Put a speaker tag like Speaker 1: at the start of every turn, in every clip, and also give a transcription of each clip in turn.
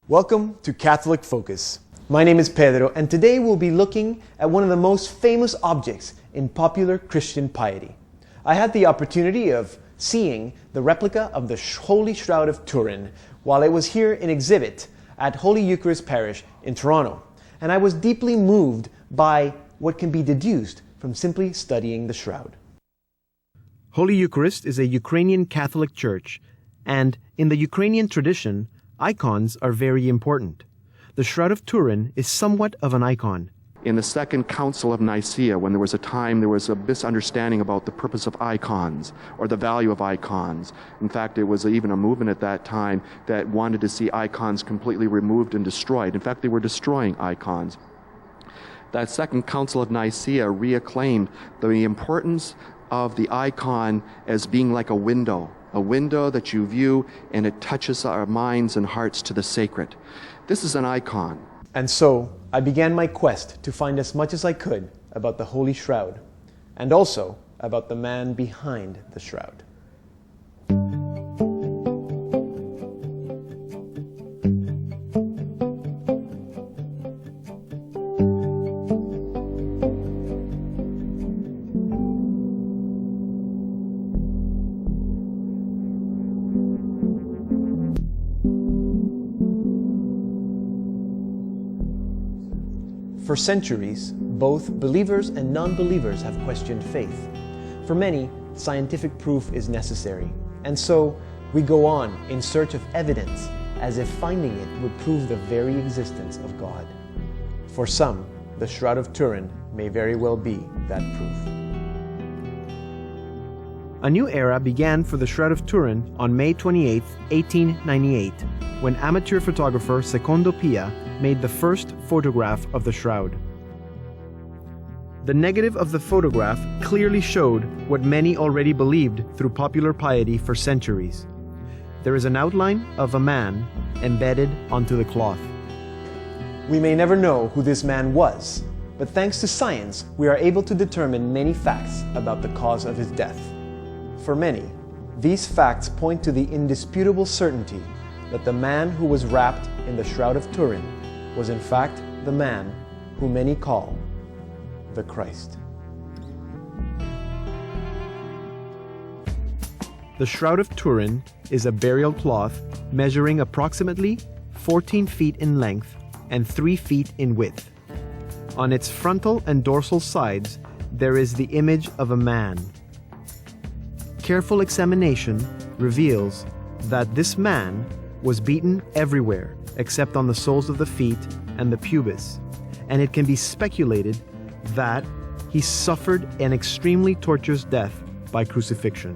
Speaker 1: Welcome to Catholic Focus. My name is Pedro, and today we'll be looking at one of the most famous objects in popular Christian piety. I had the opportunity of seeing the replica of the Holy Shroud of Turin while it was here in exhibit at Holy Eucharist Parish in Toronto, and I was deeply moved by what can be deduced from simply studying the shroud. Holy Eucharist is a Ukrainian Catholic church, and in the Ukrainian tradition, icons are very important. The Shroud of Turin is somewhat of an icon.
Speaker 2: In the Second Council of Nicaea, when there was a misunderstanding about the purpose of icons or the value of icons. In fact, there was even a movement at that time that wanted to see icons completely removed and destroyed. In fact, they were destroying icons. That Second Council of Nicaea reacclaimed the importance of the icon as being like a window that you view, and it touches our minds and hearts to the sacred. This is an icon.
Speaker 1: And so, I began my quest to find as much as I could about the Holy Shroud, and also about the man behind the shroud. For centuries, both believers and non-believers have questioned faith. For many, scientific proof is necessary, and so we go on in search of evidence as if finding it would prove the very existence of God. For some, the Shroud of Turin may very well be that proof. A new era began for the Shroud of Turin on May 28, 1898, when amateur photographer Secondo Pia made the first photograph of the shroud. The negative of the photograph clearly showed what many already believed through popular piety for centuries. There is an outline of a man embedded onto the cloth. We may never know who this man was, but thanks to science, we are able to determine many facts about the cause of his death. For many, these facts point to the indisputable certainty that the man who was wrapped in the Shroud of Turin was in fact the man who many call the Christ. The Shroud of Turin is a burial cloth measuring approximately 14 feet in length and 3 feet in width. On its frontal and dorsal sides, there is the image of a man. Careful examination reveals that this man was beaten everywhere except on the soles of the feet and the pubis, and it can be speculated that he suffered an extremely torturous death by crucifixion.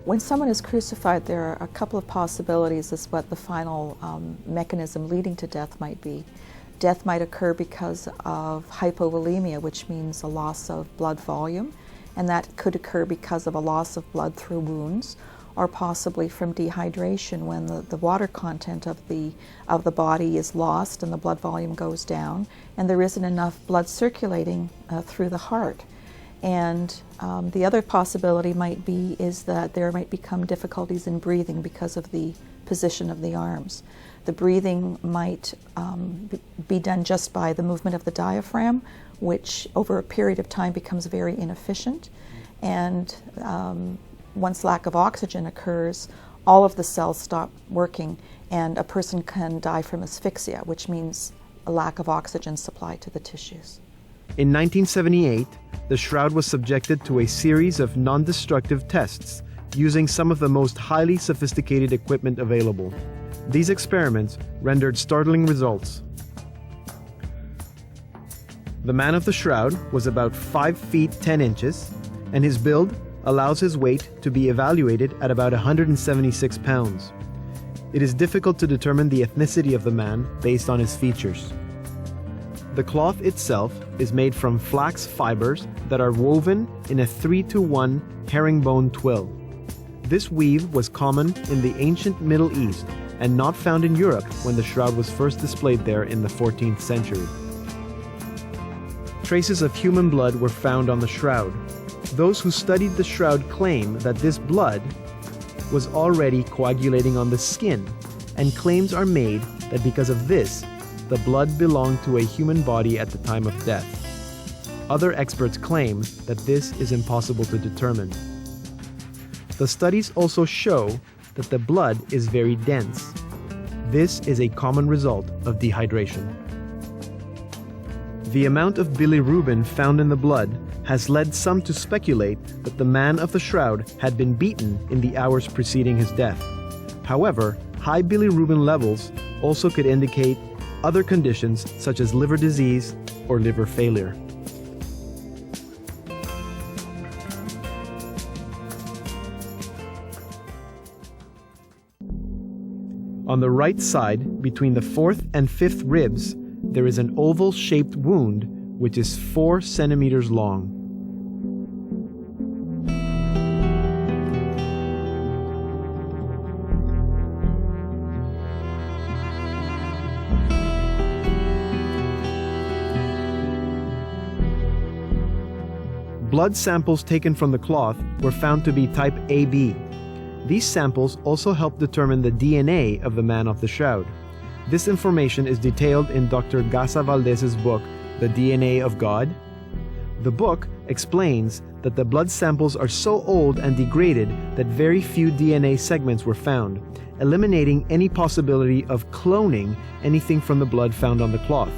Speaker 3: When someone is crucified, there are a couple of possibilities as what the final mechanism leading to death might be. Death might occur because of hypovolemia, which means a loss of blood volume, and that could occur because of a loss of blood through wounds, or possibly from dehydration when the water content of the body is lost and the blood volume goes down and there isn't enough blood circulating through the heart. And the other possibility might be is that there might become difficulties in breathing because of the position of the arms. The breathing might be done just by the movement of the diaphragm, which over a period of time becomes very inefficient, and once lack of oxygen occurs, all of the cells stop working and a person can die from asphyxia, which means a lack of oxygen supply to the tissues.
Speaker 1: In 1978, the shroud was subjected to a series of non-destructive tests using some of the most highly sophisticated equipment available. These experiments rendered startling results. The man of the shroud was about 5 feet 10 inches, and his build allows his weight to be evaluated at about 176 pounds. It is difficult to determine the ethnicity of the man based on his features. The cloth itself is made from flax fibers that are woven in a 3-to-1 herringbone twill. This weave was common in the ancient Middle East and not found in Europe when the shroud was first displayed there in the 14th century. Traces of human blood were found on the shroud. Those who studied the shroud claim that this blood was already coagulating on the skin, and claims are made that because of this, the blood belonged to a human body at the time of death. Other experts claim that this is impossible to determine. The studies also show that the blood is very dense. This is a common result of dehydration. The amount of bilirubin found in the blood has led some to speculate that the man of the shroud had been beaten in the hours preceding his death. However, high bilirubin levels also could indicate other conditions such as liver disease or liver failure. On the right side, between the 4th and 5th ribs, there is an oval-shaped wound which is 4 centimeters long. Blood samples taken from the cloth were found to be type AB. These samples also help determine the DNA of the man of the shroud. This information is detailed in Dr. Gasa Valdez's book, The DNA of God. The book explains that the blood samples are so old and degraded that very few DNA segments were found, eliminating any possibility of cloning anything from the blood found on the cloth.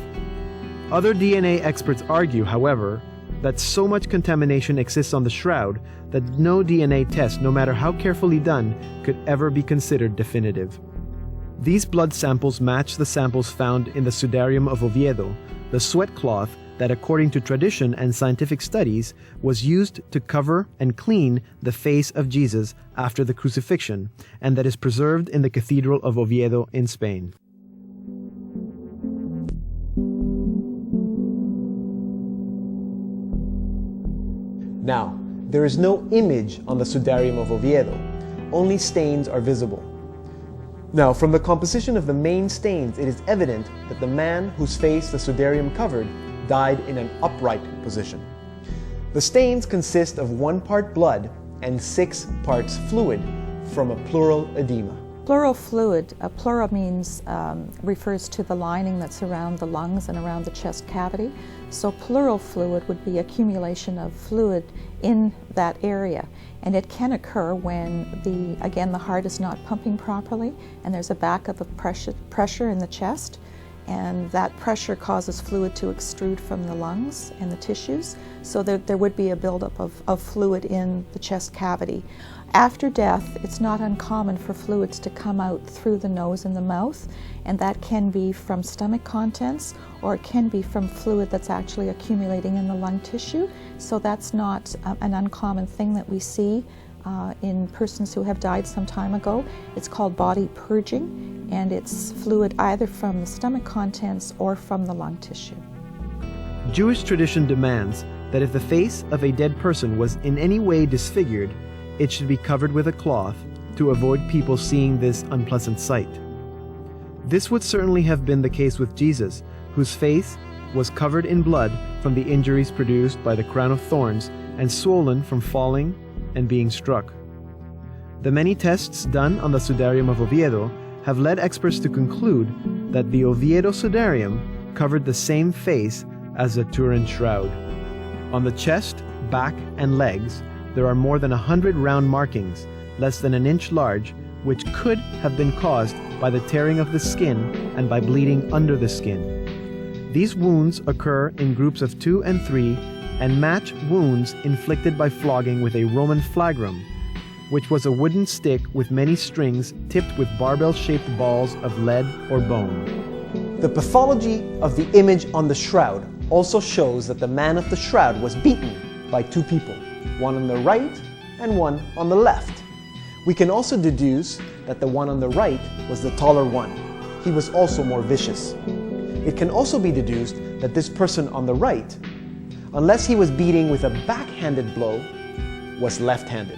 Speaker 1: Other DNA experts argue, however, that so much contamination exists on the shroud that no DNA test, no matter how carefully done, could ever be considered definitive. These blood samples match the samples found in the Sudarium of Oviedo, the sweat cloth that, according to tradition and scientific studies, was used to cover and clean the face of Jesus after the crucifixion, and that is preserved in the Cathedral of Oviedo in Spain. Now, there is no image on the Sudarium of Oviedo. Only stains are visible. Now, from the composition of the main stains, it is evident that the man whose face the Sudarium covered died in an upright position. The stains consist of 1 part blood and 6 parts fluid from a pleural edema.
Speaker 3: Pleural fluid, pleura means, refers to the lining that's around the lungs and around the chest cavity. So pleural fluid would be accumulation of fluid in that area. And it can occur when the heart is not pumping properly and there's a backup of pressure in the chest, and that pressure causes fluid to extrude from the lungs and the tissues. So there would be a buildup of fluid in the chest cavity. After death, it's not uncommon for fluids to come out through the nose and the mouth, and that can be from stomach contents or it can be from fluid that's actually accumulating in the lung tissue. So that's not an uncommon thing that we see in persons who have died some time ago. It's called body purging, and it's fluid either from the stomach contents or from the lung tissue.
Speaker 1: Jewish tradition demands that if the face of a dead person was in any way disfigured, it should be covered with a cloth to avoid people seeing this unpleasant sight. This would certainly have been the case with Jesus, whose face was covered in blood from the injuries produced by the crown of thorns and swollen from falling and being struck. The many tests done on the Sudarium of Oviedo have led experts to conclude that the Oviedo Sudarium covered the same face as the Turin shroud. On the chest, back, and legs, there are more than 100 round markings, less than an inch large, which could have been caused by the tearing of the skin and by bleeding under the skin. These wounds occur in groups of 2 and 3 and match wounds inflicted by flogging with a Roman flagrum, which was a wooden stick with many strings tipped with barbell-shaped balls of lead or bone. The pathology of the image on the shroud also shows that the man of the shroud was beaten by 2 people, one on the right and one on the left. We can also deduce that the one on the right was the taller one. He was also more vicious. It can also be deduced that this person on the right, unless he was beating with a backhanded blow, was left-handed.